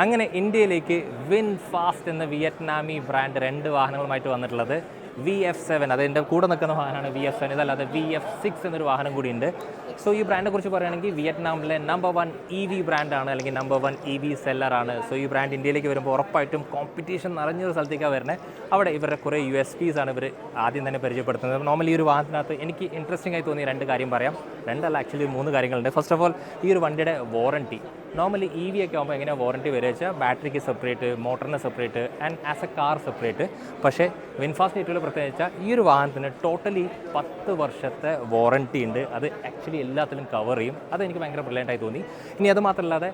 അങ്ങനെ ഇന്ത്യയിലേക്ക് win fast എന്ന വിയറ്റ്നാമി ബ്രാൻഡ് 2 വാഹനങ്ങളുമായിട്ട് വന്നിട്ടുള്ളത് VF7. അതിൻ്റെ കൂടെ നിൽക്കുന്ന വാഹനമാണ് VF7. ഇതല്ലാതെ VF6 എന്നൊരു വാഹനം കൂടിയുണ്ട്. സോ ഈ ബ്രാൻഡിനെ കുറിച്ച് പറയുകയാണെങ്കിൽ വിയറ്റ്നാമിലെ നമ്പർ 1 EV ബ്രാൻഡാണ്, അല്ലെങ്കിൽ നമ്പർ 1 EV സെല്ലറാണ്. സോ ഈ ബ്രാൻഡ് ഇന്ത്യയിലേക്ക് വരുമ്പോൾ ഉറപ്പായിട്ടും കോമ്പറ്റീഷൻ നിറഞ്ഞൊരു സ്ഥലത്തേക്കാണ് വരുന്നത്. അവിടെ ഇവരുടെ കുറേ USPs ആണ് ഇവർ ആദ്യം തന്നെ പരിചയപ്പെടുത്തുന്നത്. നോർമലി ഈ ഒരു വാഹനത്തിനകത്ത് എനിക്ക് ഇൻട്രസ്റ്റിംഗ് ആയി തോന്നിയ 2 കാര്യം പറയാം. 2 അല്ല, ആക്ച്വലി 3 കാര്യങ്ങളുണ്ട്. ഫസ്റ്റ് ഓഫ് ഓൾ, ഈ ഒരു വണ്ടിയുടെ വാറണ്ടി. നോർമലി EV ഒക്കെ ആകുമ്പോൾ എങ്ങനെയാണ് വാറണ്ടി വരിക വെച്ചാൽ ബാറ്ററിക്ക് സെപ്പറേറ്റ്, മോട്ടറിന് separate and as a car separate. പക്ഷേ വിൻഫാസ്റ്റ് ഏറ്റവും പ്രത്യേകിച്ച് ഈ ഒരു വാഹനത്തിന് ടോട്ടലി 10 വർഷത്തെ വാറണ്ടി ഉണ്ട്. അത് ആക്ച്വലി എല്ലാത്തിലും കവർ ചെയ്യും. അതെനിക്ക് ഭയങ്കര ബ്രില്യൻ്റായി തോന്നി. ഇനി അത് മാത്രമല്ലാതെ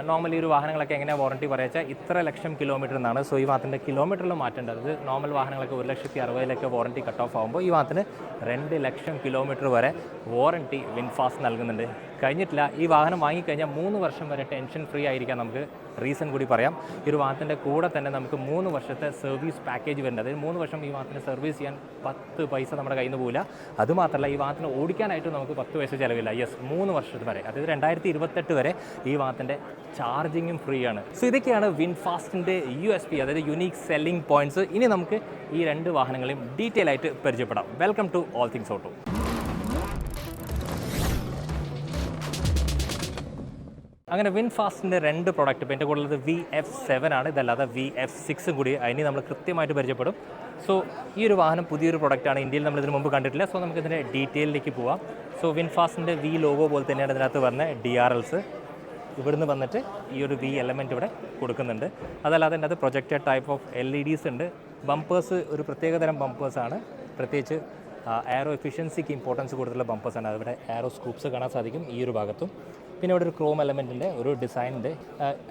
നോർമലി ഒരു വാഹനങ്ങളൊക്കെ എങ്ങനെയാണ് വാറണ്ടി പറയുക ഇത്ര ലക്ഷം കിലോമീറ്റർ എന്നാണ്. സോ ഈ വാഹനത്തിൻ്റെ കിലോമീറ്ററിൽ മാറ്റേണ്ടത്. അത് നോർമൽ വാഹനങ്ങളൊക്കെ 1,60,000 വാറണ്ടി കട്ട് ഓഫ് ആകുമ്പോൾ ഈ വാഹനത്തിന് 2 ലക്ഷം കിലോമീറ്റർ വരെ വാറണ്ടി വിൻഫാസ്റ്റ് നൽകുന്നുണ്ട്. കഴിഞ്ഞിട്ടില്ല, ഈ വാഹനം വാങ്ങിക്കഴിഞ്ഞാൽ 3 വർഷം വരെ ടെൻഷൻ ഫ്രീ ആയിരിക്കാം. നമുക്ക് റീസൺ കൂടി പറയാം. ഈ ഒരു വാഹനത്തിൻ്റെ കൂടെ തന്നെ നമുക്ക് 3 വർഷത്തെ സർവീസ് പാക്കേജ് വരുന്നുണ്ട്. അതായത് 3 വർഷം ഈ വാഹനത്തിന് സർവീസ് ചെയ്യാൻ 10 പൈസ നമ്മുടെ കയ്യിൽ നിന്ന് പോകില്ല. അതുമാത്രമല്ല, ഈ വാഹനത്തിന് ഓടിക്കാനായിട്ട് നമുക്ക് 10 പൈസ ചിലവില്ല. 3 വർഷത്തിന് വരെ, അതായത് 2028 വരെ ഈ വാഹനത്തിൻ്റെ ചാർജിങ്ങും ഫ്രീ ആണ്. സോ ഇതൊക്കെയാണ് വിൻഫാസ്റ്റിൻ്റെ USP, അതായത് യുണീക്ക് സെല്ലിംഗ് പോയിന്റ്സ്. ഇനി നമുക്ക് ഈ 2 വാഹനങ്ങളെയും ഡീറ്റെയിൽ ആയിട്ട് പരിചയപ്പെടാം. Welcome to all things auto. അങ്ങനെ വിൻഫാസ്റ്റിൻ്റെ 2 പ്രോഡക്റ്റ്, ഇപ്പോൾ എൻ്റെ കൂടെ ഉള്ളത് VF7 ആണ്. ഇതല്ലാതെ VF6 കൂടി അതിന് നമ്മൾ കൃത്യമായിട്ട് പരിചയപ്പെടും. സോ ഈ ഒരു വാഹനം പുതിയൊരു പ്രൊഡക്റ്റാണ്, ഇന്ത്യയിൽ നമ്മൾ ഇതിന് മുമ്പ് കണ്ടിട്ടില്ല. സോ നമുക്കിതിൻ്റെ ഡീറ്റെയിലേക്ക് പോവാം. സോ വിൻഫാസ്റ്റിൻ്റെ V ലോഗോ പോലെ തന്നെയാണ് ഇതിനകത്ത് വരുന്ന DRLs. ഇവിടുന്ന് വന്നിട്ട് ഈ ഒരു V എലമെൻറ്റ് ഇവിടെ കൊടുക്കുന്നുണ്ട്. അതല്ലാതെ അതിൻ്റെ അത് പ്രൊജക്റ്റഡ് ടൈപ്പ് ഓഫ് LEDs ഉണ്ട്. ബമ്പേഴ്സ് ഒരു പ്രത്യേകതരം ബമ്പേഴ്സാണ്, പ്രത്യേകിച്ച് എയറോ എഫിഷ്യൻസിക്ക് ഇമ്പോർട്ടൻസ് കൊടുത്തുള്ള ബമ്പേഴ്സാണ്. അവിടെ എയറോ സ്കൂപ്സ് കാണാൻ സാധിക്കും ഈ ഒരു ഭാഗത്തും. പിന്നെ ഇവിടെ ഒരു ക്രോം എലമെൻറ്റിൻ്റെ ഒരു ഡിസൈനിൻ്റെ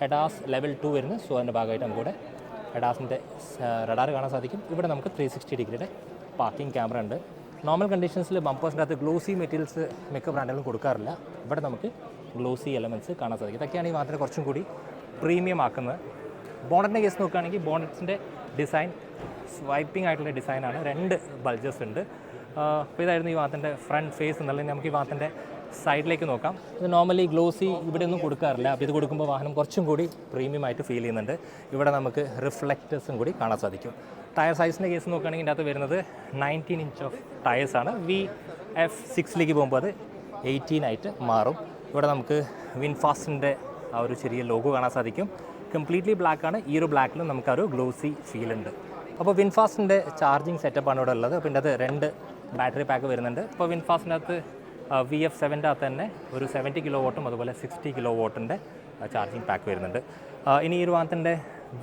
ADAS ലെവൽ 2 വരുന്നു. സോ അതിൻ്റെ ഭാഗമായിട്ട് നമുക്കിവിടെ ADASൻ്റെ റഡാർ കാണാൻ സാധിക്കും. ഇവിടെ നമുക്ക് 360 ഡിഗ്രിയുടെ പാർക്കിംഗ് ക്യാമറ ഉണ്ട്. നോർമൽ കണ്ടീഷൻസിൽ ബമ്പേഴ്സിൻ്റെ അകത്ത് ഗ്ലോസി മെറ്റീരിയൽസ് മിക്ക ബ്രാൻഡുകളും കൊടുക്കാറില്ല. ഇവിടെ നമുക്ക് ഗ്ലോസി എലമെൻറ്റ്സ് കാണാൻ സാധിക്കും. ഇതൊക്കെയാണ് ഈ വാഹനത്തിന് കുറച്ചും കൂടി പ്രീമിയം ആക്കുന്നത്. ബോണറ്റിൻ്റെ കേസ് നോക്കുകയാണെങ്കിൽ ബോണറ്റ്സിൻ്റെ ഡിസൈൻ സ്വൈപ്പിംഗ് ആയിട്ടുള്ള ഡിസൈനാണ്. 2 ബൾജസ് ഉണ്ട്. അപ്പോൾ ഇതായിരുന്നു ഈ വാഹനത്തിൻ്റെ ഫ്രണ്ട് ഫേസ് എന്നുള്ളത്. നമുക്ക് ഈ വാഹനത്തിൻ്റെ സൈഡിലേക്ക് നോക്കാം. ഇത് നോർമലി ഗ്ലോസി ഇവിടെ ഒന്നും കൊടുക്കാറില്ല. അപ്പോൾ ഇത് കൊടുക്കുമ്പോൾ വാഹനം കുറച്ചും കൂടി പ്രീമിയം ആയിട്ട് ഫീൽ ചെയ്യുന്നുണ്ട്. ഇവിടെ നമുക്ക് റിഫ്ലക്റ്റേഴ്സും കൂടി കാണാൻ സാധിക്കും. ടയർ സൈസിൻ്റെ കേസ് നോക്കുകയാണെങ്കിൽ ഇതിൻ്റെ അകത്ത് വരുന്നത് 19 ഇഞ്ച് ഓഫ് ടയേഴ്സാണ്. VF6ലേക്ക് പോകുമ്പോൾ അത് 18 ആയിട്ട് മാറും. ഇവിടെ നമുക്ക് വിൻഫാസ്റ്റിൻ്റെ ആ ഒരു ചെറിയ ലോഗോ കാണാൻ സാധിക്കും. കംപ്ലീറ്റ്ലി ബ്ലാക്കാണ്. ഈ ഒരു ബ്ലാക്കിലും നമുക്ക് ആ ഒരു ഗ്ലോസി ഫീൽ ഉണ്ട്. അപ്പോൾ വിൻഫാസ്റ്റിൻ്റെ ചാർജിങ് സെറ്റപ്പാണ് ഇവിടെ ഉള്ളത്. അപ്പോൾ ഇതിൻ്റെ അത് 2 ബാറ്ററി പാക്ക് വരുന്നുണ്ട്. ഇപ്പോൾ വിൻഫാസ്റ്റിൻ്റെ അകത്ത് VF7ൻ്റെ അകത്ത് തന്നെ ഒരു 70 കിലോ വാട്ടും അതുപോലെ 60 കിലോ വാട്ടിൻ്റെ ചാർജിങ് പാക്ക് വരുന്നുണ്ട്. ഇനി ഈ ഒരു വാഹനത്തിൻ്റെ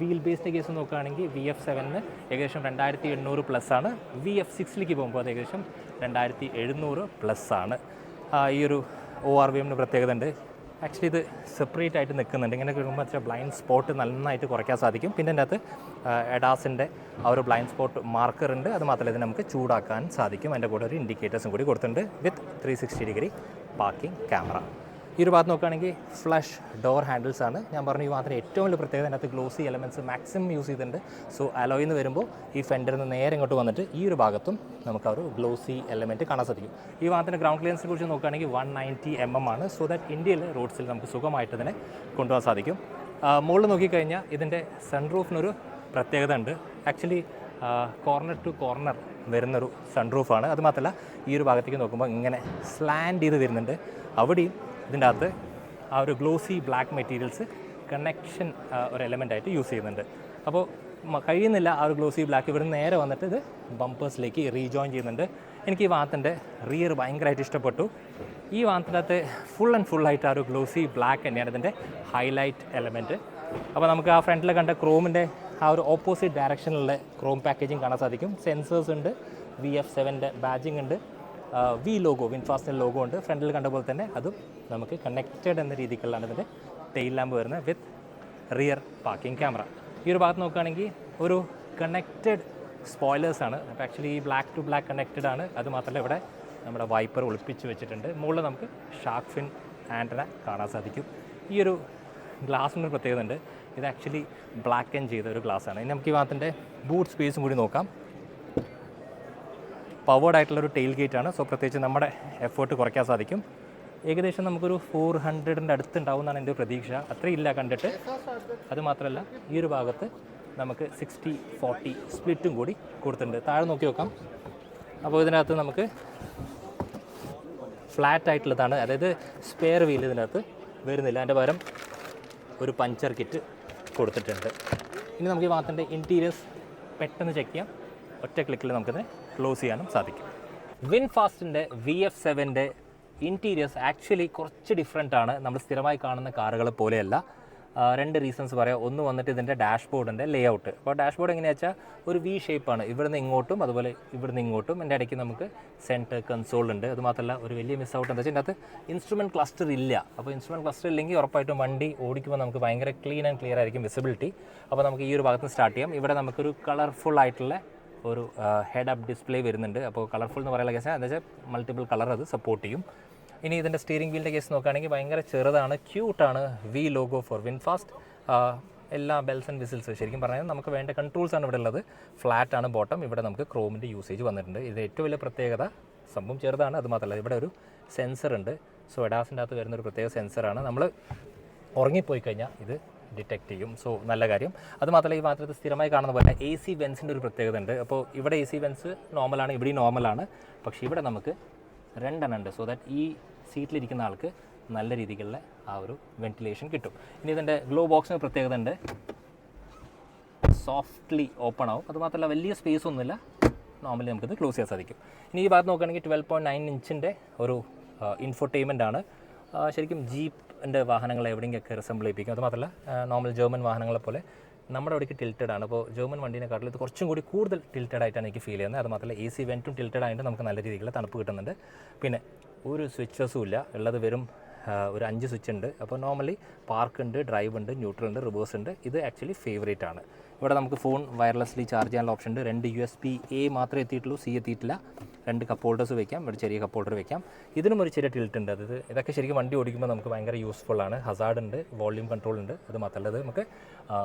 വീൽ ബേസിൻ്റെ കേസ് നോക്കുകയാണെങ്കിൽ VF7ന് ഏകദേശം 2800 പ്ലസ് ആണ്. VF6ലേക്ക് പോകുമ്പോൾ അത് ഏകദേശം 2700 പ്ലസ് ആണ്. ഈ ഒരു ORVMന് പ്രത്യേകത ഉണ്ട്. ആക്ച്വലി ഇത് സെപ്പറേറ്റ് ആയിട്ട് നിൽക്കുന്നുണ്ട്. ഇങ്ങനെ വരുമ്പോൾ വെച്ചാൽ ബ്ലൈൻഡ് സ്പോട്ട് നന്നായിട്ട് കുറയ്ക്കാൻ സാധിക്കും. പിന്നെ അതിൻ്റെ അകത്ത് ADASൻ്റെ ആ ഒരു ബ്ലൈൻഡ് സ്പോട്ട് മാർക്കർ ഉണ്ട്. അത് മാത്രമല്ല ഇത് നമുക്ക് ചൂടാക്കാൻ സാധിക്കും. അതിൻ്റെ കൂടെ ഒരു ഇൻഡിക്കേറ്റേഴ്സും കൂടി കൊടുത്തിട്ടുണ്ട് വിത്ത് 360 ഡിഗ്രി പാർക്കിംഗ് ക്യാമറ. ഈ ഒരു ഭാഗത്ത് നോക്കുകയാണെങ്കിൽ ഫ്ലഷ് ഡോർ ഹാൻഡിൽസ് ആണ്. ഞാൻ പറഞ്ഞു ഈ വാഹനത്തിന് ഏറ്റവും വലിയ പ്രത്യേകത അതിനകത്ത് ഗ്ലോസി എലമെൻറ്റ്സ് മാക്സിമം യൂസ് ചെയ്തിട്ടുണ്ട്. സോ അലോയിൽ നിന്ന് വരുമ്പോൾ ഈ ഫെൻഡറിൽ നിന്ന് നേരെ ഇങ്ങോട്ട് വന്നിട്ട് ഈ ഒരു ഭാഗത്തും നമുക്ക് ആ ഒരു ഗ്ലോസി എലമെൻറ്റ് കാണാൻ സാധിക്കും. ഈ വാഹനത്തിൻ്റെ ഗ്രൗണ്ട് ക്ലിയറൻസിനെ കുറിച്ച് നോക്കുകയാണെങ്കിൽ 190 mm ആണ്. സോ ദാറ്റ് ഇന്ത്യയിൽ റോഡ്സിൽ നമുക്ക് സുഖമായിട്ട് ഇതിനെ കൊണ്ടുപോകാൻ സാധിക്കും. മുകളിൽ നോക്കിക്കഴിഞ്ഞാൽ ഇതിൻ്റെ സൺറൂഫിനൊരു പ്രത്യേകത ഉണ്ട്. ആക്ച്വലി കോർണർ ടു കോർണർ വരുന്നൊരു സൺറൂഫാണ്. അതുമാത്രമല്ല ഈ ഒരു ഭാഗത്തേക്ക് നോക്കുമ്പോൾ ഇങ്ങനെ സ്ലാൻഡ് ചെയ്ത് വരുന്നുണ്ട്. അവിടെയും ഇതിൻ്റെ അകത്ത് ആ ഒരു ഗ്ലോസി ബ്ലാക്ക് മെറ്റീരിയൽസ് കണക്ഷൻ ഒരു എലമെൻ്റായിട്ട് യൂസ് ചെയ്യുന്നുണ്ട്. അപ്പോൾ കഴിയുന്നില്ല ആ ഒരു ഗ്ലോസി ബ്ലാക്ക് ഇവിടുന്ന് നേരെ വന്നിട്ട് ഇത് ബമ്പേഴ്സിലേക്ക് റീജോയിൻ ചെയ്യുന്നുണ്ട്. എനിക്ക് ഈ വാഹനത്തിൻ്റെ റിയർ ഭയങ്കരമായിട്ട് ഇഷ്ടപ്പെട്ടു. ഈ വാഹനത്തിൻ്റെ അകത്ത് ഫുൾ ആൻഡ് ഫുള്ളായിട്ട് ആ ഒരു ഗ്ലോസി ബ്ലാക്ക് തന്നെയാണ് ഇതിൻ്റെ ഹൈലൈറ്റ് എലമെൻറ്റ്. അപ്പോൾ നമുക്ക് ആ ഫ്രണ്ടിൽ കണ്ട ക്രോമിൻ്റെ ആ ഒരു ഓപ്പോസിറ്റ് ഡയറക്ഷനിലുള്ള ക്രോം പാക്കേജിങ് കാണാൻ സാധിക്കും. സെൻസേഴ്സ് ഉണ്ട്, VF7ൻ്റെ ബാജിങ് ഉണ്ട്, V ലോഗോ വിൻഫാസ്റ്റിൻ്റെ ലോഗോ ഉണ്ട്. ഫ്രണ്ടിൽ കണ്ട പോലെ തന്നെ അതും നമുക്ക് കണക്റ്റഡ് എന്ന രീതിക്കുള്ളതാണ് ഇതിൻ്റെ ടെയിൽ ലാമ്പ് വരുന്നത് വിത്ത് റിയർ പാർക്കിംഗ് ക്യാമറ. ഈ ഒരു ഭാഗത്ത് നോക്കുകയാണെങ്കിൽ ഒരു കണക്റ്റഡ് സ്പോയിലേഴ്സാണ്. അപ്പോൾ ആക്ച്വലി ഈ ബ്ലാക്ക് ടു ബ്ലാക്ക് കണക്റ്റഡ് ആണ്. അതുമാത്രമല്ല ഇവിടെ നമ്മുടെ വൈപ്പർ ഒളിപ്പിച്ച് വെച്ചിട്ടുണ്ട്. മുകളിൽ നമുക്ക് ഷാർക്ക് ഫിൻ ആൻറ്റന കാണാൻ സാധിക്കും. ഈ ഒരു ഗ്ലാസിനൊരു പ്രത്യേകത ഉണ്ട്. ഇത് ആക്ച്വലി ബ്ലാക്ക് ചെയ്ത ഒരു ഗ്ലാസ്സാണ്. ഇനി നമുക്ക് ഈ ഭാഗത്തിൻ്റെ ബൂട്ട് സ്പേസും കൂടി നോക്കാം. പവേർഡ് ആയിട്ടുള്ളൊരു ടെയിൽ ഗേറ്റ് ആണ്. സോ പ്രത്യേകിച്ച് നമ്മുടെ എഫേർട്ട് കുറയ്ക്കാൻ സാധിക്കും. ഏകദേശം നമുക്കൊരു 400-ൻ്റെ അടുത്തുണ്ടാവുമെന്നാണ് എൻ്റെ പ്രതീക്ഷ. അത്രയില്ല കണ്ടിട്ട്. അതുമാത്രമല്ല ഈ ഒരു ഭാഗത്ത് നമുക്ക് 60-40 സ്പ്ലിറ്റും കൂടി കൊടുത്തിട്ടുണ്ട്. താഴെ നോക്കി നോക്കാം. അപ്പോൾ ഇതിനകത്ത് നമുക്ക് ഫ്ലാറ്റ് ആയിട്ടുള്ളതാണ്, അതായത് സ്പെയർ വീൽ ഇതിനകത്ത് വരുന്നില്ല. അതിൻ്റെ പകരം ഒരു പഞ്ചർ കിറ്റ് കൊടുത്തിട്ടുണ്ട്. ഇനി നമുക്ക് ഈ ഭാഗത്തിൻ്റെ ഇൻറ്റീരിയേഴ്സ് പെട്ടെന്ന് ചെക്ക് ചെയ്യാം. ഒറ്റ ക്ലിക്കിൽ നമുക്കത് ക്ലോസ് ചെയ്യാനും സാധിക്കും. വിൻഫാസ്റ്റിൻ്റെ VF7ൻ്റെ ഇൻറ്റീരിയേഴ്സ് ആക്ച്വലി കുറച്ച് ഡിഫറെൻ്റ് ആണ്, നമ്മൾ സ്ഥിരമായി കാണുന്ന കാറുകളെ പോലെയല്ല. രണ്ട് റീസൺസ് പറയാം. ഒന്ന് വന്നിട്ട് ഇതിൻ്റെ ഡാഷ്ബോർഡിൻ്റെ ലേ ഔട്ട്. അപ്പോൾ ഡാഷ്ബോർഡ് എങ്ങനെയാണെന്ന് വെച്ചാൽ ഒരു വി ഷേപ്പാണ്, ഇവിടുന്ന് ഇങ്ങോട്ടും അതുപോലെ ഇവിടുന്ന് ഇങ്ങോട്ടും. എൻ്റെ ഇടയ്ക്ക് നമുക്ക് സെൻറ്റർ കൺസോൾ ഉണ്ട്. അതുമാത്രമല്ല ഒരു വലിയ മിസ് ഔട്ട് എന്താ വെച്ചാൽ ഇതിനകത്ത് ഇൻസ്ട്രുമെൻറ്റ് ക്ലസ്റ്റർ ഇല്ല. അപ്പോൾ ഇൻസ്ട്രുമെൻറ്റ് ക്ലസ്റ്റർ ഇല്ലെങ്കിൽ ഉറപ്പായിട്ടും വണ്ടി ഓടിക്കുമ്പോൾ നമുക്ക് ഭയങ്കര ക്ലീൻ ആൻഡ് ക്ലിയർ ആയിരിക്കും വിസിബിലിറ്റി. അപ്പോൾ നമുക്ക് ഈ ഒരു ഭാഗത്ത് സ്റ്റാർട്ട് ചെയ്യാം. ഇവിടെ നമുക്കൊരു കളർഫുൾ ആയിട്ടുള്ള ഒരു ഹെഡ് അപ്പ് ഡിസ്പ്ലേ വരുന്നുണ്ട്. അപ്പോൾ കളർഫുൾ എന്ന് പറയുന്ന കേസ് എന്താ വെച്ചാൽ മൾട്ടിപ്പിൾ കളർ അത് സപ്പോർട്ട് ചെയ്യും. ഇനി ഇതിൻ്റെ സ്റ്റിയറിംഗ് വീലിൻ്റെ കേസ് നോക്കുകയാണെങ്കിൽ ഭയങ്കര ചെറുതാണ്, ക്യൂട്ടാണ്. V logo for VinFast. എല്ലാ ബെൽസ് ആൻഡ് വിസിൽസ് ശരിക്കും പറഞ്ഞാൽ നമുക്ക് വേണ്ട കൺട്രോൾസ് ആണ് ഇവിടെ ഉള്ളത്. ഫ്ലാറ്റ് ആണ് ബോട്ടം. ഇവിടെ നമുക്ക് ക്രോമിൻ്റെ യൂസേജ് വന്നിട്ടുണ്ട്. ഇത് ഏറ്റവും വലിയ പ്രത്യേകത. സംഭവം ചെറുതാണ്, അതുമാത്രമല്ല ഇവിടെ ഒരു സെൻസർ ഉണ്ട്. സോ എഡാസിൻ്റെ അകത്ത് വരുന്നൊരു പ്രത്യേക സെൻസറാണ്. നമ്മൾ ഉറങ്ങിപ്പോയി കഴിഞ്ഞാൽ ഇത് ഡിറ്റക്റ്റ് ചെയ്യും. സോ നല്ല കാര്യം. അതുമാത്രമല്ല ഈ ഭാഗത്ത് സ്ഥിരമായി കാണുന്ന പോലെ AC വെൻസിൻ്റെ ഒരു പ്രത്യേകത ഉണ്ട്. അപ്പോൾ ഇവിടെ AC വെൻസ് നോർമലാണ്, ഇവിടെയും നോർമലാണ്. പക്ഷേ ഇവിടെ നമുക്ക് രണ്ടെണ്ണം ഉണ്ട്. സോ ദാറ്റ് ഈ സീറ്റിലിരിക്കുന്ന ആൾക്ക് നല്ല രീതിക്കുള്ള ആ ഒരു വെന്റിലേഷൻ കിട്ടും. ഇനി ഇതിൻ്റെ ഗ്ലോ ബോക്സിന് പ്രത്യേകത ഉണ്ട്, സോഫ്റ്റ്ലി ഓപ്പൺ ആവും. അതുമാത്രമല്ല വലിയ സ്പേസ് ഒന്നുമില്ല, നോർമലി നമുക്കിത് ക്ലോസ് ചെയ്യാൻ സാധിക്കും. ഇനി ഈ ഭാഗത്ത് നോക്കുകയാണെങ്കിൽ 12.9 ഇഞ്ചിൻ്റെ ഒരു ഇൻഫോർടൈൻമെൻ്റ് ആണ്. ശരിക്കും ജീപ്പിൻ്റെ വാഹനങ്ങളെ എവിടെയെങ്കിലൊക്കെ റിസംബിൾ ചെയ്യിപ്പിക്കും. അതുമാത്രമല്ല നോർമൽ ജർമ്മൻ വാഹനങ്ങളെ പോലെ നമ്മുടെ അവിടേക്ക് ടിൽറ്റഡ് ആണ്. അപ്പോൾ ജർമ്മൻ വണ്ടീനെക്കാട്ടിൽ ഇത് കുറച്ചും കൂടി കൂടുതൽ ടിൽറ്റഡ് ആയിട്ടാണ് എനിക്ക് ഫീൽ ചെയ്യുന്നത്. അതുമാത്രമല്ല AC വെൻറ്റും ടിൽറ്റഡ് ആയിട്ട് നമുക്ക് നല്ല രീതിയിലുള്ള തണുപ്പ് കിട്ടുന്നുണ്ട്. പിന്നെ ഒരു സ്വിച്ചസും ഇല്ല, ഉള്ളത് വെറും ഒരു 5 സ്വിച്ച് ഉണ്ട്. അപ്പോൾ നോർമലി പാർക്ക് ഉണ്ട്, ഡ്രൈവ് ഉണ്ട്, ന്യൂട്രൽ ഉണ്ട്, റിവേഴ്സ് ഉണ്ട്. ഇത് ആക്ച്വലി ഫേവറേറ്റ് ആണ്. ഇവിടെ നമുക്ക് ഫോൺ വയർലെസ്ലി ചാർജ് ചെയ്യാനുള്ള ഓപ്ഷൻ ഉണ്ട്. 2 USB-A മാത്രമേ എത്തിയിട്ടുള്ളൂ, C എത്തിയിട്ടില്ല. 2 കപ്പ് ഹോൾഡേഴ്സ് വയ്ക്കാം, ഒരു ചെറിയ കപ്പ് ഹോൾഡർ വയ്ക്കാം. ഇതിനും ഒരു ചെറിയ ടിൽറ്റ് ഉണ്ട്. അതായത് ഇതൊക്കെ ശരിക്കും വണ്ടി ഓടിക്കുമ്പോൾ നമുക്ക് ഭയങ്കര യൂസ്ഫുൾ ആണ്. ഹസാർഡ് ഉണ്ട്, വോള്യൂം കൺട്രോൾ ഉണ്ട്. അത് മാത്രമല്ല ഇത് നമുക്ക്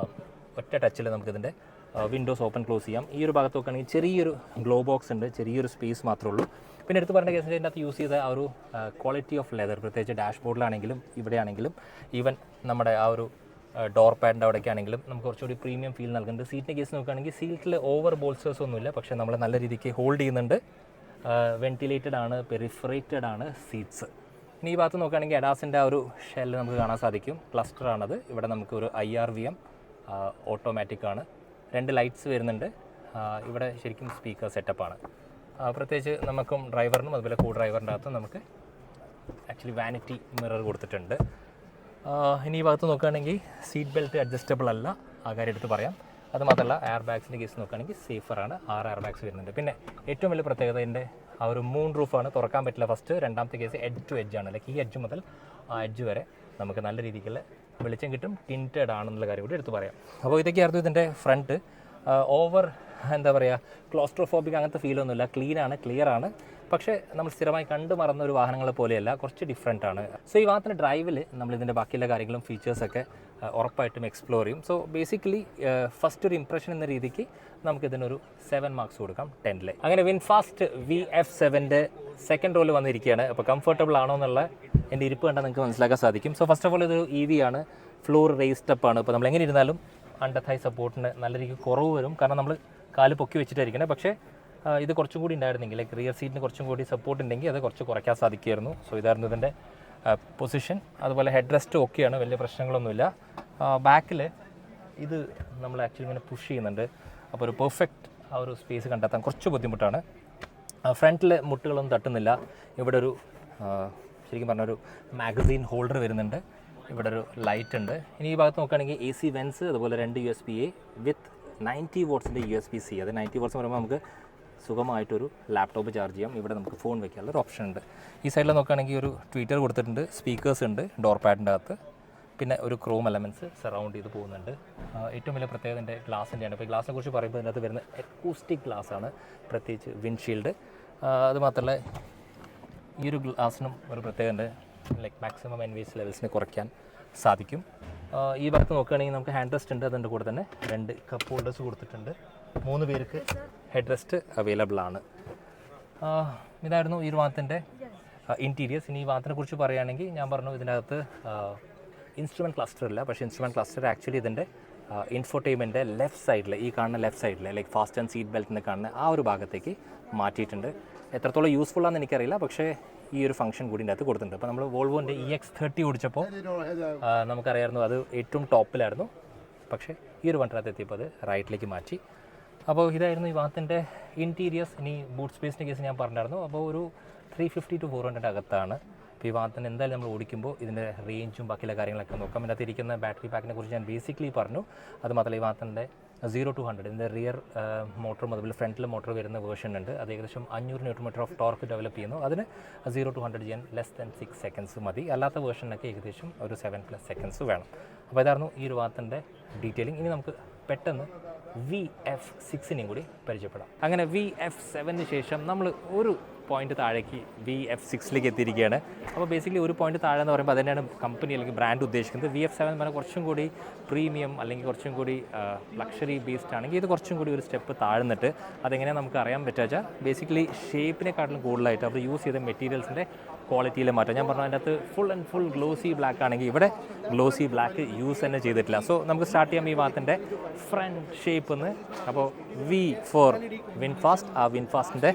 ഒറ്റ ടച്ചിൽ നമുക്കിതിൻ്റെ വിൻഡോസ് ഓപ്പൺ ക്ലോസ് ചെയ്യാം. ഈ ഒരു ഭാഗത്ത് നോക്കുകയാണെങ്കിൽ ചെറിയൊരു ഗ്ലോ ബോക്സ് ഉണ്ട്, ചെറിയൊരു സ്പേസ് മാത്രമേ ഉള്ളൂ. പിന്നെ എടുത്ത് പറഞ്ഞ കേസിൻ്റെ അതിനകത്ത് യൂസ് ചെയ്ത ആ ഒരു ക്വാളിറ്റി ഓഫ് ലെതർ, പ്രത്യേകിച്ച് ഡാഷ്ബോർഡിലാണെങ്കിലും ഇവിടെയാണെങ്കിലും ഈവൻ നമ്മുടെ ആ ഒരു ഡോർ പാഡിൻ്റെ അവിടേക്കാണെങ്കിലും നമുക്ക് കുറച്ചുകൂടി പ്രീമിയം ഫീൽ നൽകുന്നുണ്ട്. സീറ്റിൻ്റെ കേസ് നോക്കുകയാണെങ്കിൽ സീറ്റിൽ ഓവർ ബോൾസ്റ്റേഴ്സ് ഒന്നുമില്ല, പക്ഷേ നമ്മൾ നല്ല രീതിക്ക് ഹോൾഡ് ചെയ്യുന്നുണ്ട്. വെന്റിലേറ്റഡ് ആണ്, പെരിഫറേറ്റഡ് ആണ് സീറ്റ്സ്. ഇനി ഈ ഭാഗത്ത് നോക്കുകയാണെങ്കിൽ എഡാസിൻ്റെ ആ ഒരു ഷെല്ല് നമുക്ക് കാണാൻ സാധിക്കും. ക്ലസ്റ്ററാണത്. ഇവിടെ നമുക്ക് ഒരു IRVM ഓട്ടോമാറ്റിക് ആണ്. 2 ലൈറ്റ്സ് വരുന്നുണ്ട്. ഇവിടെ ശരിക്കും സ്പീക്കർ സെറ്റപ്പാണ്. പ്രത്യേകിച്ച് നമുക്കും ഡ്രൈവറിനും അതുപോലെ കോ ഡ്രൈവറിൻ്റെ അകത്ത് നമുക്ക് ആക്ച്വലി വാനിറ്റി മിറർ കൊടുത്തിട്ടുണ്ട്. ഇനി ഈ ഭാഗത്ത് നോക്കുകയാണെങ്കിൽ സീറ്റ് ബെൽറ്റ് അഡ്ജസ്റ്റബിൾ അല്ല, ആ കാര്യം എടുത്ത് പറയാം. അതുമാത്രമല്ല എയർ ബാഗ്സിൻ്റെ കേസ് നോക്കുകയാണെങ്കിൽ സേഫറാണ്. 6 എയർ ബാഗ്സ് വരുന്നുണ്ട്. പിന്നെ ഏറ്റവും വലിയ പ്രത്യേകത ഇതിൻ്റെ ആ ഒരു മൂൺ റൂഫാണ്. തുറക്കാൻ പറ്റില്ല ഫസ്റ്റ്. രണ്ടാമത്തെ കേസ് എഡ്ജ് ടു എഡ്ജ് ആണ്. ലൈക്ക് ഈ എഡ്ജ് മുതൽ ആ എഡ്ജ് വരെ നമുക്ക് നല്ല രീതിക്കുള്ള വെളിച്ചം കിട്ടും. ടിൻറ്റഡ് ആണെന്നുള്ള കാര്യം കൂടി എടുത്ത് പറയാം. അപ്പോൾ ഇതൊക്കെയായിരുന്നു ഇതിൻ്റെ ഫ്രണ്ട്. ഓവർ എന്താ പറയുക, ക്ലോസ്ട്രോഫോബിക് അങ്ങനത്തെ ഫീലൊന്നുമില്ല. ക്ലീനാണ്, ക്ലിയർ ആണ്. പക്ഷേ നമ്മൾ സ്ഥിരമായി കണ്ടു മറന്ന ഒരു വാഹനങ്ങളെ പോലെയല്ല, കുറച്ച് ഡിഫറെൻ്റ് ആണ്. സോ ഈ വാഹനത്തിൻ്റെ ഡ്രൈവിൽ നമ്മളിതിൻ്റെ ബാക്കിയുള്ള കാര്യങ്ങളും ഫീച്ചേഴ്സൊക്കെ ഉറപ്പായിട്ടും എക്സ്പ്ലോർ ചെയ്യും. സോ ബേസിക്കലി ഫസ്റ്റ് ഒരു ഇംപ്രഷൻ എന്ന രീതിക്ക് നമുക്കിതിനൊരു 7 മാർക്സ് കൊടുക്കാം 10-ൽ. അങ്ങനെ വിൻഫാസ്റ്റ് VF7ൻ്റെ സെക്കൻഡ് റോയിൽ വന്നിരിക്കുകയാണ്. അപ്പോൾ കംഫർട്ടബിൾ ആണോ എന്നുള്ള എൻ്റെ ഇരിപ്പ് കണ്ടാൽ നിങ്ങൾക്ക് മനസ്സിലാക്കാൻ സാധിക്കും. സോ ഫസ്റ്റ് ഓഫ് ഓൾ ഇതൊരു EV ആണ്, ഫ്ലോർ റേസ്ഡ് അപ്പ് ആണ്. അപ്പോൾ നമ്മൾ എങ്ങനെ ഇരുന്നാലും അണ്ടർ തൈ സപ്പോർട്ടിന് നല്ല രീതിക്ക് കുറവ് വരും, കാരണം നമ്മൾ കാല് പൊക്കി വെച്ചിട്ടായിരിക്കണം. പക്ഷേ ഇത് കുറച്ചും കൂടി ഉണ്ടായിരുന്നെങ്കിൽ, ലൈക്ക് റിയർ സീറ്റിന് കുറച്ചും കൂടി സപ്പോർട്ട് ഉണ്ടെങ്കിൽ അത് കുറച്ച് കുറയ്ക്കാൻ സാധിക്കുമായിരുന്നു. സോ ഇതായിരുന്നു ഇതിൻ്റെ പൊസിഷൻ. അതുപോലെ ഹെഡ് റെസ്റ്റ് ഓക്കെയാണ്, വലിയ പ്രശ്നങ്ങളൊന്നുമില്ല. ബാക്കിൽ ഇത് നമ്മൾ ആക്ച്വലി ഇങ്ങനെ പുഷ് ചെയ്യുന്നുണ്ട്. അപ്പോൾ ഒരു പെർഫെക്റ്റ് ആ ഒരു സ്പേസ് കണ്ടെത്താൻ കുറച്ച് ബുദ്ധിമുട്ടാണ്. ഫ്രണ്ടിൽ മുട്ടുകളൊന്നും തട്ടുന്നില്ല. ഇവിടെ ഒരു ശരിക്കും പറഞ്ഞൊരു മാഗസീൻ ഹോൾഡർ വരുന്നുണ്ട്. ഇവിടെ ഒരു ലൈറ്റ് ഉണ്ട്. ഇനി ഈ ഭാഗത്ത് നോക്കുകയാണെങ്കിൽ AC വെൻസ്, അതുപോലെ 2 USB-A വിത്ത് 90 വാട്ട്സിൻ്റെ USB-C. അത് 90 വാട്ട്സ് പറയുമ്പോൾ നമുക്ക് സുഖമായിട്ടൊരു ലാപ്ടോപ്പ് ചാർജ് ചെയ്യാം. ഇവിടെ നമുക്ക് ഫോൺ വയ്ക്കാനുള്ള ഒരു ഓപ്ഷൻ ഉണ്ട്. ഈ സൈഡിൽ നോക്കുകയാണെങ്കിൽ ഒരു ട്വീറ്റർ കൊടുത്തിട്ടുണ്ട്, സ്പീക്കേഴ്സ് ഉണ്ട് ഡോർ പാഡിൻ്റെ അകത്ത്. പിന്നെ ഒരു ക്രോം എലമെൻറ്റ്സ് സറൗണ്ട് ചെയ്ത് പോകുന്നുണ്ട്. ഏറ്റവും വലിയ പ്രത്യേകത എൻ്റെ ഗ്ലാസിൻ്റെയാണ്. ഇപ്പോൾ ഗ്ലാസിനെ കുറിച്ച് പറയുമ്പോൾ ഇതിനകത്ത് വരുന്ന അക്കൂസ്റ്റിക് ഗ്ലാസ്സാണ്, പ്രത്യേകിച്ച് വിൻഷീൽഡ്. അതുമാത്രമല്ല ഈ ഒരു ഗ്ലാസിനും ഒരു പ്രത്യേകത ഉണ്ട്, ലൈക്ക് മാക്സിമം എൻവേസ് ലെവൽസിനെ കുറയ്ക്കാൻ സാധിക്കും. ഈ ഭാഗത്ത് നോക്കുകയാണെങ്കിൽ നമുക്ക് ഹാൻഡ് റെസ്റ്റ് ഉണ്ട്. അതിൻ്റെ കൂടെ തന്നെ 2 കപ്പ് ഹോൾഡേഴ്സ് കൊടുത്തിട്ടുണ്ട്. 3 പേർക്ക് ഹെഡ് റെസ്റ്റ് അവൈലബിൾ ആണ്. ഇതായിരുന്നു ഈ ഭാഗത്തിൻ്റെ ഇൻറ്റീരിയേഴ്സ്. ഇനി ഈ വാഹനത്തിനെ കുറിച്ച് പറയുകയാണെങ്കിൽ ഞാൻ പറഞ്ഞു ഇതിനകത്ത് ഇൻസ്ട്രുമെൻറ്റ് ക്ലസ്റ്റർ ഇല്ല, പക്ഷേ ഇൻസ്ട്രുമെൻറ്റ് ക്ലസ്റ്റർ ആക്ച്വലി ഇതിൻ്റെ ഇൻഫോർടൈൻമെൻറ്റ് ലെഫ്റ്റ് സൈഡിൽ, ഈ കാണുന്ന ലെഫ്റ്റ് സൈഡിൽ like fast and seat belt എന്ന് കാണുന്ന ആ ഒരു ഭാഗത്തേക്ക് മാറ്റിയിട്ടുണ്ട്. എത്രത്തോളം യൂസ്ഫുൾ ആണെന്ന് എനിക്കറിയില്ല, പക്ഷേ ഈ ഒരു ഫംഗ്ഷൻ കൂടി ഇതിനകത്ത് കൊടുത്തിട്ടുണ്ട്. അപ്പോൾ നമ്മൾ വോൾവോൻ്റെ EX30 ഓടിച്ചപ്പോൾ നമുക്കറിയായിരുന്നു അത് ഏറ്റവും ടോപ്പിലായിരുന്നു, പക്ഷേ ഈ ഒരു വണ്ടിനകത്ത് എത്തിയപ്പോൾ അത് റൈറ്റിലേക്ക് മാറ്റി. അപ്പോൾ ഇതായിരുന്നു ഈ വാഹനത്തിൻ്റെ ഇൻറ്റീരിയേഴ്സ്. ഇനി ബൂട്ട് സ്പേസിൻ്റെ കേസ് ഞാൻ പറഞ്ഞായിരുന്നു. അപ്പോൾ ഒരു 350 to 400 അകത്താണ്. അപ്പോൾ ഈ വാഹനത്തിന് എന്തായാലും നമ്മൾ ഓടിക്കുമ്പോൾ ഇതിൻ്റെ റേഞ്ചും ബാക്കിയുള്ള കാര്യങ്ങളൊക്കെ നോക്കാം. ഇതിനകത്ത് ഇരിക്കുന്ന ബാറ്ററി പാക്കിനെ കുറിച്ച് ഞാൻ ബേസിക്കലി പറഞ്ഞു. അതുമാത്രമല്ല ഈ വാഹനത്തിൻ്റെ 0 to 100 ഇതിൻ്റെ റിയർ മോട്ടറും അതുപോലെ ഫ്രണ്ടിൽ മോട്ടർ വരുന്ന വേർഷൻ ഉണ്ട്. അത് ഏകദേശം 500 Nm ഓഫ് ടോർക്ക് ഡെവലപ്പ് ചെയ്യുന്നു. അതിന് 0 to 100 ചെയ്യാൻ ലെസ് ദാൻ 6 seconds മതി. അല്ലാത്ത വേർഷനൊക്കെ ഏകദേശം ഒരു 7+ seconds വേണം. അപ്പോൾ ഇതായിരുന്നു ഈ ഒരു വാഹനത്തിൻ്റെ ഡീറ്റെയിലിംഗ്. ഇനി നമുക്ക് പെട്ടെന്ന് VF6നെയും കൂടി പരിചയപ്പെടാം. അങ്ങനെ VF7ന് ശേഷം നമ്മൾ ഒരു പോയിന്റ് താഴേക്ക് VF6ലേക്ക് എത്തിയിരിക്കുകയാണ്. അപ്പോൾ ബേസിക്കലി ഒരു പോയിന്റ് താഴെ എന്ന് പറയുമ്പോൾ അതുതന്നെയാണ് കമ്പനി അല്ലെങ്കിൽ ബ്രാൻഡ് ഉദ്ദേശിക്കുന്നത്. VF7 എന്ന് പറഞ്ഞാൽ കുറച്ചും കൂടി പ്രീമിയം അല്ലെങ്കിൽ കുറച്ചും കൂടി ലക്ഷറി ബേസ്ഡ് ആണെങ്കിൽ ഇത് കുറച്ചും കൂടി ഒരു സ്റ്റെപ്പ് താഴ്ന്നിട്ട് അതെങ്ങനെയാണ് നമുക്ക് അറിയാൻ പറ്റുക വെച്ചാൽ ബേസിക്കലി ഷേപ്പിനെക്കാട്ടിലും കൂടുതലായിട്ട് അവർ യൂസ് ചെയ്ത മെറ്റീരിയൽസിൻ്റെ ക്വാളിറ്റിയിൽ മാറ്റം. ഞാൻ പറഞ്ഞു അതിൻ്റെ അകത്ത് ഫുൾ ഗ്ലോസി ബ്ലാക്ക് ആണെങ്കിൽ ഇവിടെ ഗ്ലോസി ബ്ലാക്ക് യൂസ് തന്നെ ചെയ്തിട്ടില്ല. സോ നമുക്ക് സ്റ്റാർട്ട് ചെയ്യാം ഈ വാഹനത്തിൻ്റെ ഫ്രണ്ട് ഷേപ്പ് എന്ന്. അപ്പോൾ V4 വിൻഫാസ്റ്റ്, ആ വിൻഫാസ്റ്റിൻ്റെ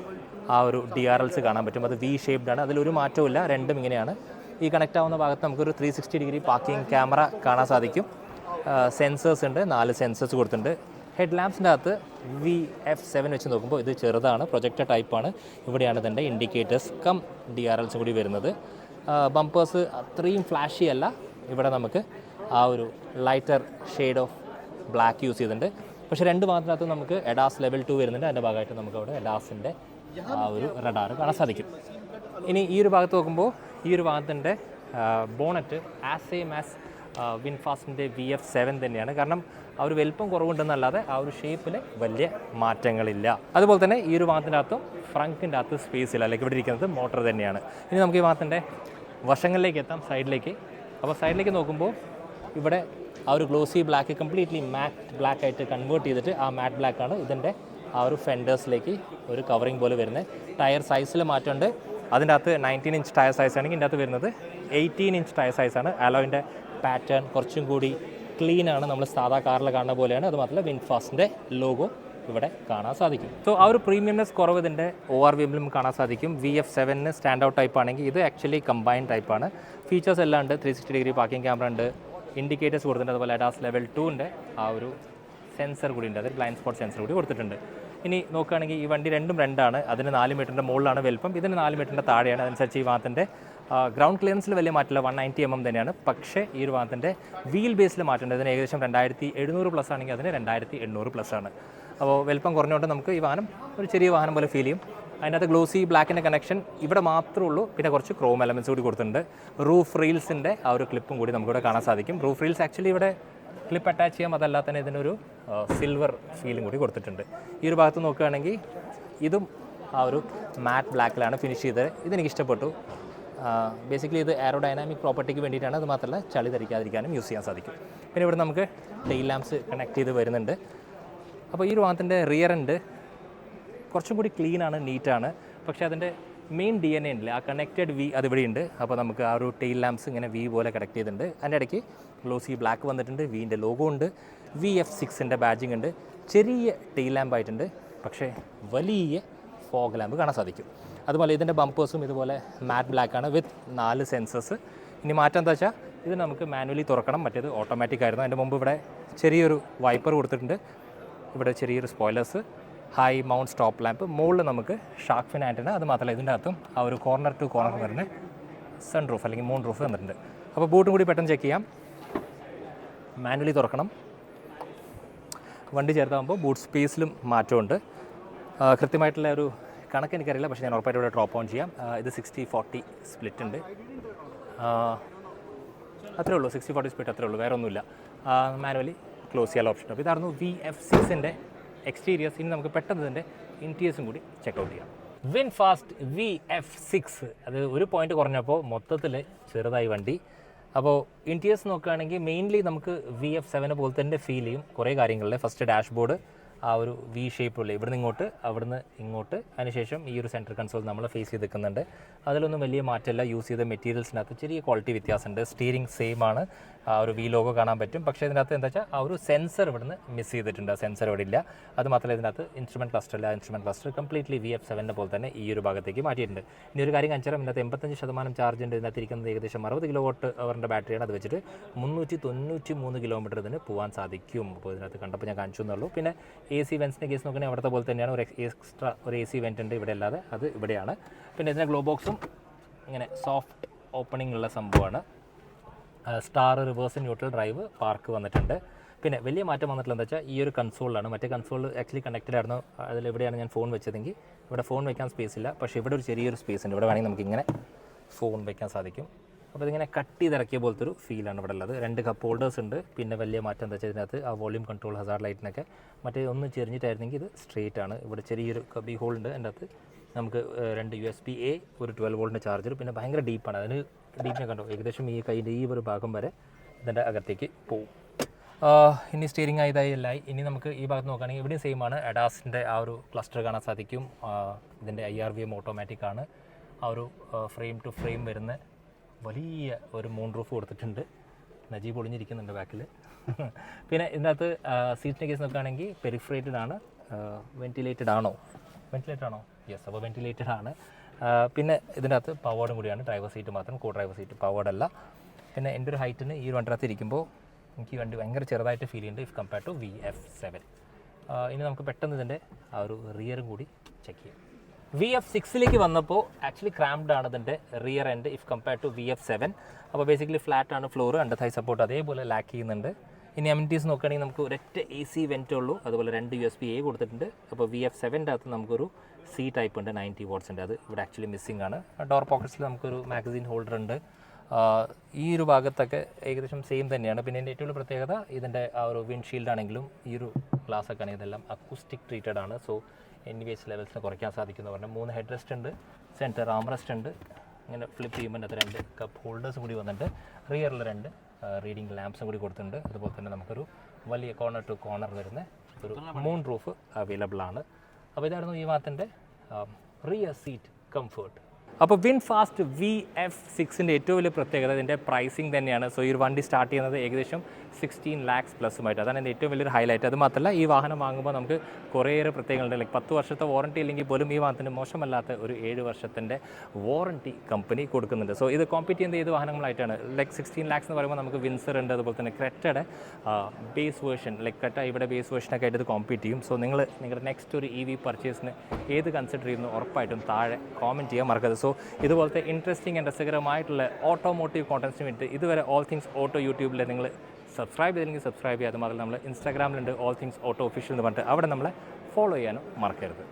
ആ ഒരു DRLs കാണാൻ പറ്റും. അത് V ഷേപ്ഡ് ആണ്, അതിലൊരു മാറ്റവും ഇല്ല, രണ്ടും ഇങ്ങനെയാണ്. ഈ കണക്റ്റ് ആവുന്ന ഭാഗത്ത് നമുക്കൊരു 360 ഡിഗ്രി പാർക്കിംഗ് ക്യാമറ കാണാൻ സാധിക്കും. സെൻസേഴ്സ് ഉണ്ട്, 4 സെൻസേഴ്സ് കൊടുത്തിട്ടുണ്ട്. ഹെഡ് ലാമ്പ്സിൻ്റെ അകത്ത് VF7 വെച്ച് നോക്കുമ്പോൾ ഇത് ചെറുതാണ്, പ്രൊജക്ടർ ടൈപ്പാണ്. ഇവിടെയാണ് ഇതിൻ്റെ ഇൻഡിക്കേറ്റേഴ്സ് DRLs കൂടി വരുന്നത്. ബമ്പേഴ്സ് അത്രയും ഫ്ലാഷി അല്ല, ഇവിടെ നമുക്ക് ആ ഒരു lighter shade of black use ചെയ്തിട്ടുണ്ട്. പക്ഷേ രണ്ട് ഭാഗത്തിനകത്ത് നമുക്ക് എഡാസ് ലെവൽ 2 വരുന്നുണ്ട്. അതിൻ്റെ ഭാഗമായിട്ട് നമുക്ക് അവിടെ എഡാസിൻ്റെ ആ ഒരു റഡാർ കാണാൻ സാധിക്കും. ഇനി ഈ ഒരു ഭാഗത്ത് നോക്കുമ്പോൾ ഈ ഒരു ഭാഗത്തിൻ്റെ ബോണറ്റ് സെയിം ആസ് വിൻഫാസ്റ്റിൻ്റെ VF7 തന്നെയാണ്. കാരണം ആ ഒരു വലിപ്പം കുറവുണ്ടെന്നല്ലാതെ ആ ഒരു ഷേപ്പിൽ വലിയ മാറ്റങ്ങളില്ല. അതുപോലെ തന്നെ ഈ ഒരു ഭാഗത്തിൻ്റെ അകത്തും ഫ്രണ്ടിൻ്റെ അകത്ത് സ്പേസ് ഇല്ല, അല്ലെങ്കിൽ ഇവിടെ ഇരിക്കുന്നത് മോട്ടർ തന്നെയാണ്. ഇനി നമുക്ക് ഈ ഭാഗത്തിൻ്റെ വശങ്ങളിലേക്ക് എത്താം, സൈഡിലേക്ക്. അപ്പോൾ സൈഡിലേക്ക് നോക്കുമ്പോൾ ഇവിടെ ആ ഒരു ഗ്ലോസി ബ്ലാക്ക് കംപ്ലീറ്റ്ലി മാറ്റ് ബ്ലാക്ക് ആയിട്ട് കൺവേർട്ട് ചെയ്തിട്ട് ആ മാറ്റ് ബ്ലാക്കാണ് ഇതിൻ്റെ ആ ഒരു ഫെൻഡേഴ്സിലേക്ക് ഒരു കവറിങ് പോലെ വരുന്നത്. ടയർ സൈസിൽ മാറ്റമുണ്ട്. അതിൻ്റെ അകത്ത് 19 ഇഞ്ച് ടയർ സൈസ് ആണെങ്കിൽ ഇതിൻ്റെ അകത്ത് വരുന്നത് 18 ഇഞ്ച് ടയർ സൈസാണ്. അലോയിൻ്റെ പാറ്റേൺ കുറച്ചും കൂടി ക്ലീൻ ആണ്, നമ്മൾ സാധാ കാറിൽ കാണുന്ന പോലെയാണ്. അതുമാത്രമല്ല വിൻഫാസ്റ്റിൻ്റെ ലോഗോ ഇവിടെ കാണാൻ സാധിക്കും. സോ ആ ഒരു പ്രീമിയംനെസ് കുറവ് ഇതിൻ്റെ ORVMലും കാണാൻ സാധിക്കും. VF7 സ്റ്റാൻഡ് ഔട്ട് ടൈപ്പ് ആണെങ്കിൽ ഇത് ആക്ച്വലി കമ്പൈൻ ടൈപ്പാണ്. ഫീച്ചേഴ്സ് എല്ലാം ഉണ്ട്. 360 ഡിഗ്രി പാർക്കിംഗ് ക്യാമറ ഉണ്ട്, ഇൻഡിക്കേറ്റേഴ്സ് കൊടുത്തിട്ടുണ്ട്. അതുപോലെ അഡാസ് ലെവൽ 2ൻ്റെ ആ ഒരു സെൻസർ കൂടി ഉണ്ട്, അത് ബ്ലൈൻഡ് സ്പോട്ട് സെൻസർ കൂടി കൊടുത്തിട്ടുണ്ട്. ഇനി നോക്കുകയാണെങ്കിൽ ഈ വണ്ടി രണ്ടും രണ്ടാണ്. അതിന് 4 മീറ്ററിൻ്റെ മുകളിലാണ് വലിപ്പം, ഇതിന് 4 മീറ്ററിൻ്റെ താഴെയാണ്. അതനുസരിച്ച് ഈ വാഹനത്തിൻ്റെ ഗ്രൗണ്ട് ക്ലിയറൻസിൽ വലിയ മാറ്റമില്ല, 190 mm തന്നെയാണ്. പക്ഷേ ഈ ഒരു വാഹനത്തിൻ്റെ വീൽ ബേസിൽ മാറ്റമുണ്ട്. ഇതിന് ഏകദേശം 2700+ ആണെങ്കിൽ അതിന് 2800+ ആണ്. അപ്പോൾ വലിപ്പം കുറഞ്ഞുകൊണ്ട് നമുക്ക് ഈ വാഹനം ഒരു ചെറിയ വാഹനം പോലെ ഫീൽ ചെയ്യും. അതിനകത്ത് ഗ്ലോസി ബ്ലാക്കിൻ്റെ കണക്ഷൻ ഇവിടെ മാത്രമേ ഉള്ളൂ. പിന്നെ കുറച്ച് ക്രോം എലമെൻറ്റ്സ് കൂടി കൊടുത്തിട്ടുണ്ട്. റൂഫ് റീൽസിൻ്റെ ആ ഒരു ക്ലിപ്പും കൂടി നമുക്കിവിടെ കാണാൻ സാധിക്കും. റൂഫ് റീൽസ് ആക്ച്വലി ഇവിടെ ക്ലിപ്പ് അറ്റാച്ച് ചെയ്യാം, അതല്ലാതെ തന്നെ ഇതിനൊരു സിൽവർ ഫീലും കൂടി കൊടുത്തിട്ടുണ്ട്. ഈ ഒരു ഭാഗത്ത് നോക്കുകയാണെങ്കിൽ ഇതും ആ ഒരു മാറ്റ് ബ്ലാക്കിലാണ് ഫിനിഷ് ചെയ്തത്. ഇതെനിക്ക് ഇഷ്ടപ്പെട്ടു. ബേസിക്കലി ഇത് എയറോഡൈനാമിക് പ്രോപ്പർട്ടിക്ക് വേണ്ടിയിട്ടാണ്. അത് മാത്രമല്ല ചളി ധരിക്കാതിരിക്കാനും യൂസ് ചെയ്യാൻ സാധിക്കും. പിന്നെ ഇവിടെ നമുക്ക് ടെയിൽ ലാംപ്സ് കണക്ട് ചെയ്ത് വരുന്നുണ്ട്. അപ്പോൾ ഈ ഒരു വാഹനത്തിൻ്റെ റിയർ എൻഡ് കുറച്ചും കൂടി ക്ലീനാണ്, നീറ്റാണ്. പക്ഷേ അതിൻ്റെ മെയിൻ DNA ഉണ്ടല്ലേ, ആ കണക്റ്റഡ് V അതിവിടെ ഉണ്ട്. അപ്പോൾ നമുക്ക് ആ ഒരു ടെയിൽ ലാംപ്സ് ഇങ്ങനെ V പോലെ കണക്ട് ചെയ്തിട്ടുണ്ട്. അതിൻ്റെ ഇടയ്ക്ക് ഗ്ലോസി ബ്ലാക്ക് വന്നിട്ടുണ്ട്, Vൻ്റെ ലോഗോ ഉണ്ട്, VF6ൻ്റെ ബാഡ്ജിങ് ഉണ്ട്. ചെറിയ ടെയിൽ ലാമ്പ് ആയിട്ടുണ്ട്, പക്ഷേ വലിയ ഫോഗ് ലാമ്പ് കാണാൻ സാധിക്കും. അതുപോലെ ഇതിൻ്റെ ബമ്പേഴ്സും ഇതുപോലെ മാറ്റ് ബ്ലാക്കാണ് വിത്ത് 4 സെൻസേഴ്സ്. ഇനി മാറ്റം എന്താ വെച്ചാൽ ഇത് നമുക്ക് മാനുവലി തുറക്കണം, മറ്റേത് ഓട്ടോമാറ്റിക് ആയിരുന്നു. അതിൻ്റെ മുമ്പ് ഇവിടെ ചെറിയൊരു വൈപ്പർ കൊടുത്തിട്ടുണ്ട്, ഇവിടെ ചെറിയൊരു spoilers, high mount stop lamp, മുകളിൽ നമുക്ക് ഷാർക്ക് ഫിൻ ആൻറ്റന. അത് മാത്രമല്ല ഇതിൻ്റെ അകത്തും ആ ഒരു കോർണർ ടു കോർണർ വരുന്ന സൺ റൂഫ് അല്ലെങ്കിൽ മൂൺ റൂഫ് വന്നിട്ടുണ്ട്. അപ്പോൾ ബൂട്ടും കൂടി പെട്ടെന്ന് ചെക്ക് ചെയ്യാം. മാനുവലി തുറക്കണം. വണ്ടി ചേർത്താകുമ്പോൾ ബൂട്ട് സ്പേസിലും മാറ്റമുണ്ട്. കൃത്യമായിട്ടുള്ള ഒരു കണക്ക് എനിക്കറിയില്ല, പക്ഷേ ഞാൻ ഉറപ്പായിട്ട് ഇവിടെ ഡ്രോപ്പ് ഓൺ ചെയ്യാം. ഇത് 60-40 സ്പ്ലിറ്റ് ഉണ്ട്. അത്രേ ഉള്ളൂ, 60-40 സ്പ്ലിറ്റ് അത്രേ ഉള്ളൂ, വേറെ ഒന്നുമില്ല. മാനുവലി ക്ലോസ് ചെയ്യാൻ ഓപ്ഷൻ. അപ്പോൾ ഇതായിരുന്നു VF6ൻ്റെ എക്സ്റ്റീരിയേഴ്സ്. ഇനി നമുക്ക് പെട്ടെന്ന് ഇതിൻ്റെ ഇൻറ്റീരിയേഴ്സും കൂടി ചെക്കൗട്ട് ചെയ്യാം. വിൻഫാസ്റ്റ് VF6 അത് ഒരു പോയിന്റ് കുറഞ്ഞപ്പോൾ മൊത്തത്തിൽ ചെറുതായി വണ്ടി. അപ്പോൾ ഇൻറ്റീരിയേഴ്സ് നോക്കുകയാണെങ്കിൽ മെയിൻലി നമുക്ക് VF7 പോലെ തന്നെ ഫീൽ ചെയ്യും കുറേ കാര്യങ്ങളിൽ. ഫസ്റ്റ് ഡാഷ്ബോർഡ്, ആ ഒരു വി ഷേപ്പുള്ള ഇവിടുന്ന് ഇങ്ങോട്ട് അവിടുന്ന് ഇങ്ങോട്ട്, അതിനുശേഷം ഈ ഒരു സെൻറ്റർ കൺസോൾ നമ്മൾ ഫേസ് ചെയ്ത് നിൽക്കുന്നുണ്ട്. അതിലൊന്നും വലിയ മാറ്റമല്ല. യൂസ് ചെയ്ത മെറ്റീരിയൽസിനകത്ത് ചെറിയ ക്വാളിറ്റി വ്യത്യാസമുണ്ട്. സ്റ്റീറിംഗ് സെയിം ആണ്, ആ ഒരു വി ലോഗോ കാണാൻ പറ്റും. പക്ഷേ ഇതിനകത്ത് എന്താ വെച്ചാൽ ആ ഒരു സെൻസർ ഇവിടുന്ന് മിസ് ചെയ്തിട്ടുണ്ട്. ആ സെൻസർ ഇവിടെ ഇല്ല. അത് മാത്രമല്ല ഇതിനകത്ത് ഇൻസ്ട്രുമെൻറ്റ് ക്ലസ്റ്റർ ഇല്ല. ഇൻസ്ട്രുമെൻറ്റ് ക്ലസ്റ്റർ കംപ്ലീറ്റ്ലി VF7 പോലെ തന്നെ ഈ ഒരു ഭാഗത്തേക്ക് മാറ്റിയിട്ടുണ്ട്. ഇനി ഒരു കാര്യം കാണിച്ചാൽ ഇതിനകത്ത് 85% ചാർജ് ഉണ്ട്. ഇതിനകത്ത് ഇരിക്കുന്നത് ഏകദേശം 60 കിലോവാട്ട് അവറിൻ്റെ ബാറ്ററിയാണ്. അത് വെച്ചിട്ട് 393 കിലോമീറ്റർ ഇതിന് പോകാൻ സാധിക്കും. അപ്പോൾ ഇതിനകത്ത് കണ്ടപ്പോൾ ഞാൻ കാണിച്ചു എന്നുള്ളൂ. പിന്നെ AC വെൻസിൻ്റെ കേസ് നോക്കുകയാണെങ്കിൽ അവിടുത്തെ പോലെ തന്നെയാണ്. ഒരു എക്സ്ട്രാ ഒരു AC വെൻറ്റ് ഉണ്ട് ഇവിടെ, അല്ലാതെ അത് ഇവിടെയാണ്. പിന്നെ ഇതിൻ്റെ ഗ്ലോ ബോക്സും ഇങ്ങനെ സോഫ്റ്റ് ഓപ്പണിംഗ് ഉള്ള സംഭവമാണ്. Star reverse neutral drive park വന്നിട്ടുണ്ട്. പിന്നെ വലിയ മാറ്റം വന്നിട്ടുള്ളത് എന്താ വെച്ചാൽ ഈ ഒരു കൺസോളിലാണ്. മറ്റേ കൺസോൾ ആക്ച്വലി കണക്റ്റഡ് ആയിരുന്നു. അതിലെവിടെയാണ് ഞാൻ ഫോൺ വെച്ചതെങ്കിൽ ഇവിടെ ഫോൺ വെക്കാൻ സ്പേസ് ഇല്ല. പക്ഷേ ഇവിടെ ഒരു ചെറിയൊരു സ്പേസ് ഉണ്ട്. ഇവിടെ വേണമെങ്കിൽ നമുക്കിങ്ങനെ ഫോൺ വെക്കാൻ സാധിക്കും. അപ്പോൾ ഇതിങ്ങനെ കട്ട് ചെയ്തിറക്കിയ പോലത്തെ ഒരു ഫീലാണ് ഇവിടെ ഉള്ളത്. 2 കപ്പ് ഹോൾഡേഴ്സ് ഉണ്ട്. പിന്നെ വലിയ മാറ്റം എന്താ വെച്ചാൽ ഇതിനകത്ത് ആ വോളിയം കൺട്രോൾ ഹസാർഡ് ലൈറ്റിനൊക്കെ മറ്റേ ഒന്ന് ചെരിഞ്ഞിട്ടായിരുന്നെങ്കിൽ ഇത് സ്ട്രെയിറ്റ് ആണ്. ഇവിടെ ചെറിയൊരു കബി ഹോൾ ഉണ്ട്. അതിൻ്റെ അകത്ത് നമുക്ക് 2 USB-A, ഒരു 12 വോൾട്ടിൻ്റെ ചാർജർ. പിന്നെ ഭയങ്കര ഡീപ്പാണ്. അതിന് ഡീപ്പിനെ കണ്ടോ, ഏകദേശം ഈ കൈൻ്റെ ഈ ഒരു ഭാഗം വരെ ഇതിൻ്റെ അകത്തേക്ക് പോവും. ഇനി സ്റ്റിയറിംഗ് ആയതായി എല്ലായി. ഇനി നമുക്ക് ഈ ഭാഗത്ത് നോക്കുകയാണെങ്കിൽ ഇവിടെയും സെയിം ആണ്. അഡാസിൻ്റെ ആ ഒരു ക്ലസ്റ്റർ കാണാൻ സാധിക്കും. ഇതിൻ്റെ IRVM ഓട്ടോമാറ്റിക് ആണ്. ആ ഒരു ഫ്രെയിം ടു ഫ്രെയിം വരുന്ന വലിയ ഒരു മൂൺ റൂഫ് കൊടുത്തിട്ടുണ്ട്. നജീബ് ഒളിഞ്ഞിരിക്കുന്നുണ്ട് ബാക്കിൽ. പിന്നെ ഇതിനകത്ത് സീറ്റിൻ്റെ കേസ് നോക്കുകയാണെങ്കിൽ പെരിഫറേറ്റഡ് ആണ്. വെൻറ്റിലേറ്റഡ് ആണോ? യെസ്, അപ്പോൾ വെൻറ്റിലേറ്റഡ് ആണ്. പിന്നെ ഇതിൻ്റെ അകത്ത് പവേർഡും കൂടിയാണ്. ഡ്രൈവർ സീറ്റ് മാത്രം, കോ ഡ്രൈവർ സീറ്റ് പവേർഡ് അല്ല. പിന്നെ എൻ്റെ ഒരു ഹൈറ്റിന് ഈ ഒരു വണ്ടിനകത്ത് ഇരിക്കുമ്പോൾ എനിക്ക് വണ്ടി ഭയങ്കര ചെറുതായിട്ട് ഫീൽ ചെയ്യുന്നുണ്ട് ഇഫ് കമ്പയർ ടു VF7. ഇനി നമുക്ക് പെട്ടെന്ന് ഇതിൻ്റെ ആ ഒരു റിയറും കൂടി ചെക്ക് ചെയ്യാം. VF6ലേക്ക് വന്നപ്പോൾ ആക്ച്വലി ക്രാംഡ് ആണ് ഇതിൻ്റെ rear end if compare to VF7. അപ്പോൾ ബേസിക്കലി ഫ്ലാറ്റ് ആണ് ഫ്ലോർ. അണ്ടർ തൈ സപ്പോർട്ട് അതേപോലെ ലാക്ക് ചെയ്യുന്നുണ്ട്. ഇനി അമ്യൂണിറ്റീസ് നോക്കുകയാണെങ്കിൽ നമുക്ക് ഒരൊറ്റ AC വെൻറ്റേ ഉള്ളൂ. അതുപോലെ 2 USB-A കൊടുത്തിട്ടുണ്ട്. അപ്പോൾ VF7ൻ്റെ അകത്ത് നമുക്കൊരു C ടൈപ്പ് ഉണ്ട്, 90 വാട്ട്സിൻ്റെ. അത് ഇവിടെ ആക്ച്വലി മിസ്സിംഗ് ആണ്. ഡോർ പോക്കറ്റ്സിൽ നമുക്കൊരു മാഗസീൻ ഹോൾഡർ ഉണ്ട്. ഈ ഒരു ഭാഗത്തൊക്കെ ഏകദേശം സെയിം തന്നെയാണ്. പിന്നെ എൻ്റെ ഏറ്റവും വലിയ പ്രത്യേകത ഇതിൻ്റെ ആ ഒരു വിൻഡ്ഷീൽഡ് ആണെങ്കിലും ഈ ഒരു ഗ്ലാസ് ഒക്കെ ആണെങ്കിൽ ഇതെല്ലാം അക്കൂസ്റ്റിക് ട്രീറ്റഡ് ആണ്. സോ NVH ലെവൽസിനെ കുറയ്ക്കാൻ സാധിക്കുന്നു പറഞ്ഞാൽ 3 ഹെഡ് റെസ്റ്റ് ഉണ്ട്, സെൻറ്റർ ആംറെസ്റ്റ് ഉണ്ട്. ഇങ്ങനെ ഫ്ലിപ്പ് ചെയ്യുമ്പോൾ അത് 2 കപ്പ് ഹോൾഡേഴ്സ് കൂടി വന്നിട്ടുണ്ട്. റിയറിൽ 2 റീഡിംഗ് ലാംപ്സും കൂടി കൊടുത്തിട്ടുണ്ട്. അതുപോലെ തന്നെ നമുക്കൊരു വലിയ കോർണർ ടു കോർണർ വരുന്ന ഒരു മൂൺ റൂഫ് അവൈലബിൾ ആണ്. അപ്പോൾ ഇതായിരുന്നു ഈ ഭാഗത്തിൻ്റെ റിയർ സീറ്റ് കംഫേർട്ട്. അപ്പോൾ വിൻഫാസ്റ്റ് VF6ൻ്റെ ഏറ്റവും വലിയ പ്രത്യേകത ഇതിൻ്റെ പ്രൈസിങ് തന്നെയാണ്. സോ ഈ ഒരു വണ്ടി സ്റ്റാർട്ട് ചെയ്യുന്നത് ഏകദേശം 16 lakhs പ്ലസുമായിട്ട്. അതാണ് എൻ്റെ ഏറ്റവും വലിയൊരു ഹൈലൈറ്റ്. അത് മാത്രമല്ല ഈ വാഹനം വാങ്ങുമ്പോൾ നമുക്ക് കുറേയേറെ പ്രത്യേകതകളുണ്ട്. ലൈക്ക് 10 വർഷത്തെ വാറണ്ടി ഇല്ലെങ്കിൽ പോലും ഈ വാഹനത്തിന് മോശമല്ലാത്ത ഒരു 7 വർഷത്തിൻ്റെ വാറണ്ടി കമ്പനി കൊടുക്കുന്നുണ്ട്. സോ ഇത് കോമ്പീറ്റ് ചെയ്യുന്ന ഏത് വാഹനങ്ങളായിട്ടാണ് ലൈക്ക് 16 lakhs എന്ന് പറയുമ്പോൾ നമുക്ക് വിൻസർ ഉണ്ട്, അതുപോലെ തന്നെ ക്രെറ്റയുടെ ബേസ് വേർഷൻ, ലൈക്ക് ക്രെറ്റ ഇവിടെ ബേസ് വേർഷനൊക്കെ ആയിട്ട് ഇത് കോമ്പീറ്റ് ചെയ്യും. സോ നിങ്ങളുടെ നെക്സ്റ്റ് ഒരു EV പർച്ചേസിന് ഏത് കൺസിഡർ ചെയ്യുന്നു ഉറപ്പായിട്ടും താഴെ കോമെൻറ്റ് ചെയ്യാൻ മറക്കരുത്. സോ ഇതുപോലത്തെ ഇൻട്രസ്റ്റിംഗ് ആൻഡ് രസകരമായിട്ടുള്ള ഓട്ടോമോട്ടീവ് കോണ്ടന്റ്സിന് വേണ്ടി ഇതുവരെ ഓൾ തിങ്സ് ഓട്ടോ യൂട്യൂബിൽ നിങ്ങൾ സബ്സ്ക്രൈബ് ചെയ്തില്ലെങ്കിൽ സബ്സ്ക്രൈബ് ചെയ്യുക. അത് മാത്രമല്ല നമ്മൾ ഇൻസ്റ്റാഗ്രാമിലുണ്ട് ഓൾ തിങ്സ് ഓട്ടോ ഒഫീഷ്യൽ എന്ന് പറഞ്ഞിട്ട് അവിടെ നമ്മളെ ഫോളോ ചെയ്യാനും മറക്കരുത്.